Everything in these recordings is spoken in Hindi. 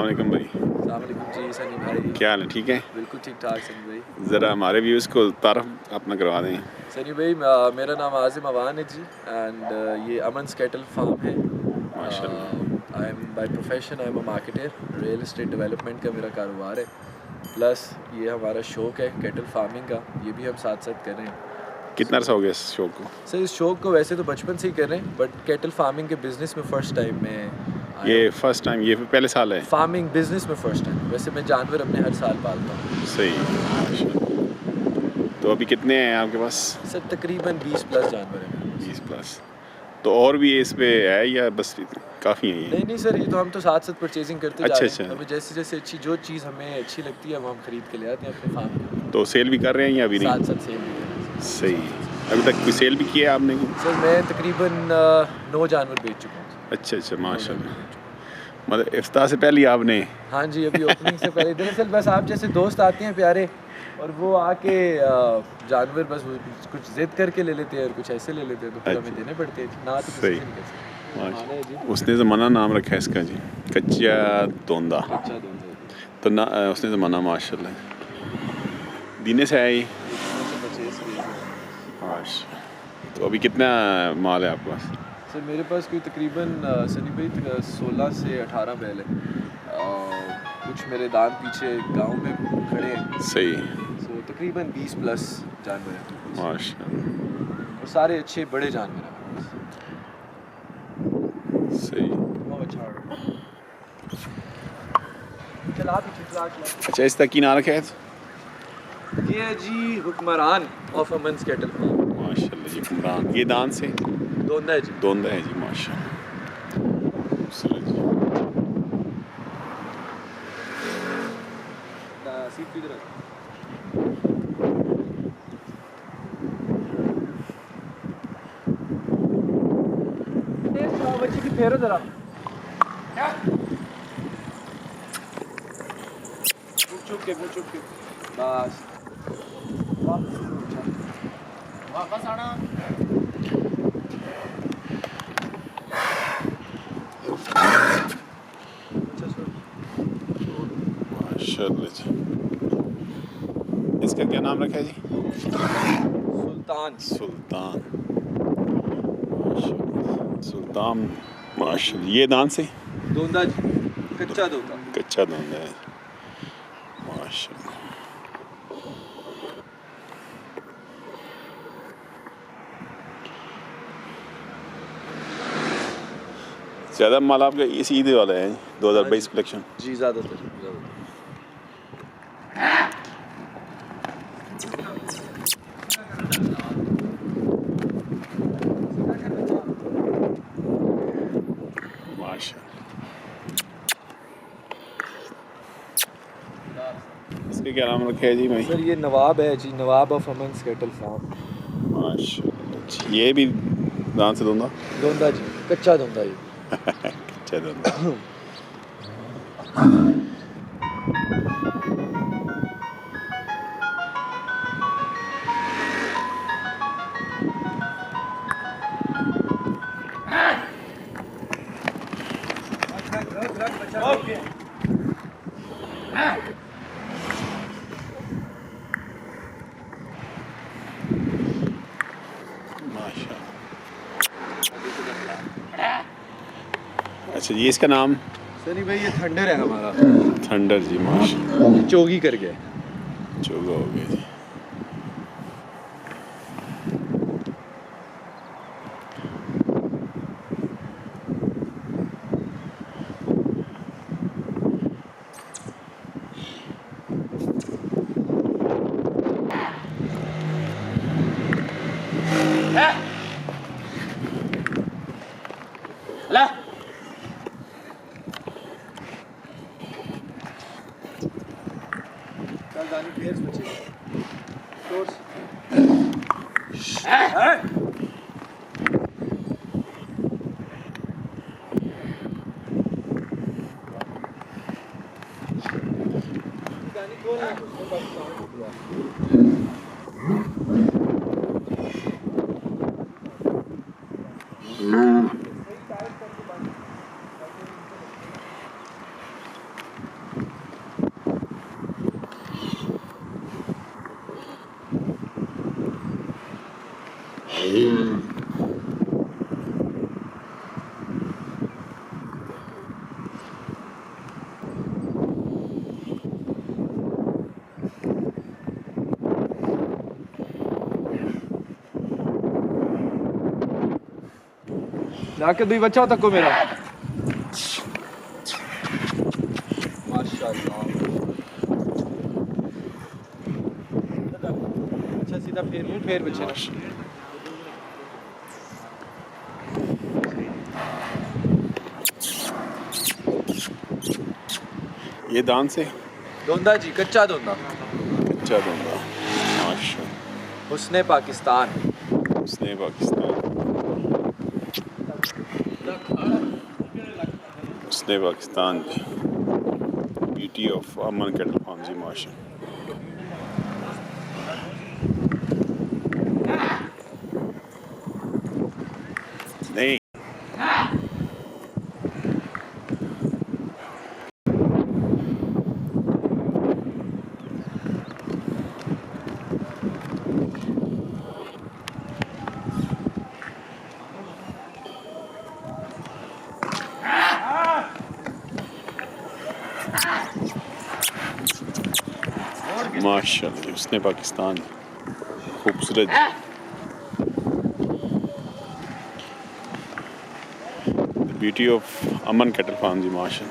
अस्सलाम वालेकुम भाई। अस्सलाम वालेकुम जी सनी भाई। क्या हाल है, ठीक है? बिल्कुल ठीक ठाक सनी भाई। ज़रा हमारे व्यूज़ को तारफ़ अपना करवा दें। सनी भाई मेरा नाम आज़िम अवान है जी एंड ये अमन कैटल फार्म है। माशाल्लाह। I am by profession I am a marketer. Real estate development का मेरा कारोबार है, प्लस ये हमारा शौक़ है कैटल फार्मिंग का, ये भी हम साथ साथ कर रहे हैं। कितना अर्सा हो गया इस शौक़ को? सर इस शौक़ को वैसे तो बचपन से ही कर रहे हैं, बट कैटल फार्मिंग के बिज़नेस में फ़र्स्ट टाइम मैं ये फ़र्स्ट टाइम, ये पहले साल है? फार्मिंग बिज़नेस में फ़र्स्ट टाइम। वैसे मैं जानवर अपने हर साल पालता हूँ। सही, माशाल्लाह। तो अभी कितने हैं आपके पास? सर तकरीबन 20 प्लस जानवर हैं। 20 प्लस। तो और भी इस पे है या बस काफ़ी है ये? नहीं सर, ये तो हम तो साथ साथ परचेजिंग करते जा रहे हैं। हमें जैसे जैसे जो चीज़ हमें अच्छी लगती है वो हम खरीद के ले आते हैं अपने फार्म में। तो सेल भी कर रहे हैं या अभी नहीं? साथ साथ सेल भी कर रहे हैं। सही। अभी तक कोई सेल भी किया है आपने? सर मैं तकरीबन 9 जानवर बेच चुका हूँ। अच्छा माशाल्लाह। मतलब इफ्तार से पहले आपने? हाँ जी, अभी ओपनिंग से पहले। दरअसल बस आप जैसे दोस्त आते हैं प्यारे, और वो आके जानवर बस कुछ जिद करके ले लेते हैं और कुछ ऐसे ले लेते हैं, तो फिर हमें देने पड़ते हैं ना, तो किसी से नहीं कर सकते। उसने ज़माना नाम रखा है इसका जी, कच्चा दोंदा। तो ना उसने ज़माना माशाल्लाह दीने से है ये। तो अभी कितना माल है आपके पास? सर मेरे पास कोई तकरीबन सनी भाई 16 से 18 बैल है। कुछ मेरे दान पीछे गांव में खड़े हैं। सही। तो तकरीबन 20 प्लस जानवर हैं माशाल्लाह। और सारे अच्छे बड़े जानवर हैं। सही। अच्छा, इसका की नाम रखा है? ये है जी हुक्मरान ऑफ अमन कैटल फार्म। माशाल्लाह जी, हुक्मरान। ये दान से दोंदा है जी। दोंदा है जी, माशाल्लाह। बच्ची की फेरो जरा चुप के बस वापस आना। माशाल्लाह जी। इसका क्या नाम रखा है जी? सुल्तान। सुल्तान माशाल्लाह। ये दान से दोंदा जी, कच्चा दोंदा है माशाल्लाह। ज़्यादा माल आपका इस ईद वाला है 2022 कलेक्शन जी? ज़्यादातर इसके क्या नाम रखे है जी भाई? सर ये नवाब है जी, नवाब ऑफ अमन कैटल फार्म। माशाल्लाह। ये भी दान से दोंदा जी, कच्चा दोंदा ये कच्चा दोंदा। अच्छा जी, इसका नाम? सनी भाई ये थंडर है हमारा। थंडर जी, माशाल्लाह। चोगी करके चोगा हो गया जी। जाके दुई बच्चा तक को मेरा माशाल्लाह। अच्छा सीधा फेर बच्चे ना। ये दान से दोंदा जी, कच्चा दोंदा माशा। हुस्ने पाकिस्तान जी, beauty of Aman cattle farm जी माशा। नहीं माशाल्लाह, उसने पाकिस्तान खूबसूरत। Beauty of Aman cattle farm जी माशा।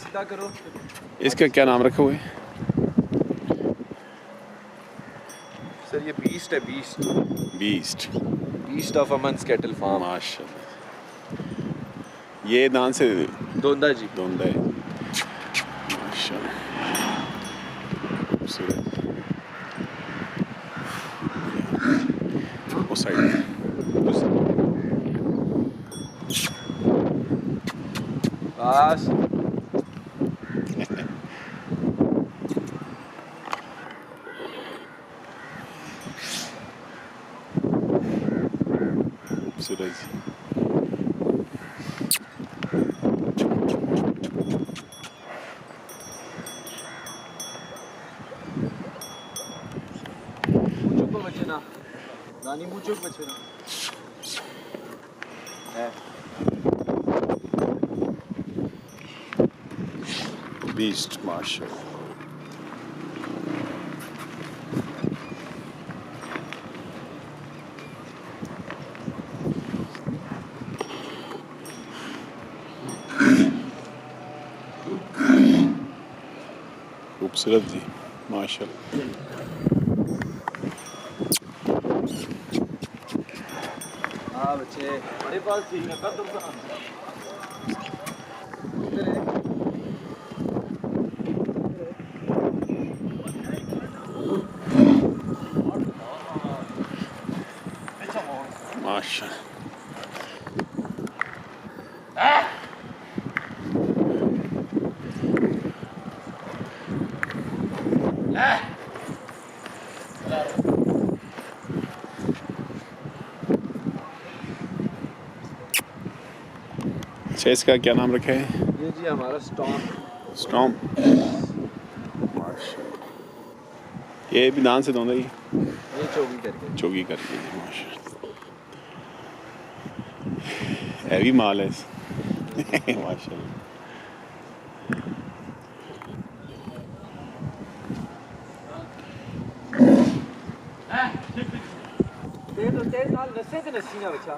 सीधा करो। इसका क्या नाम रखा हुआ है सर? ये बीस्ट है, beast of Aman cattle farm माशाल्लाह। ये दान से दोंदा जी। दोंदा है माशाल्लाह, खूबसूरत। उस साइड बस सूरज मुझको बचे ना नानी, मुझको बचे ना है। बीस्ट माशाल्लाह। खूबसूरत जी माशाल्लाह। हाँ बच्चे बड़े पास ठीक है, कर दो माशाल्लाह। अच्छा, इसका क्या नाम रखा है? ये जी हमारा स्टॉम माशाल्लाह। ये भी दान से दोंदा ही, ये चोगी करके माशाल्लाह। हैवी माल है माशाल्लाह। तेज नाल नसे ते नसी ना बच्चा।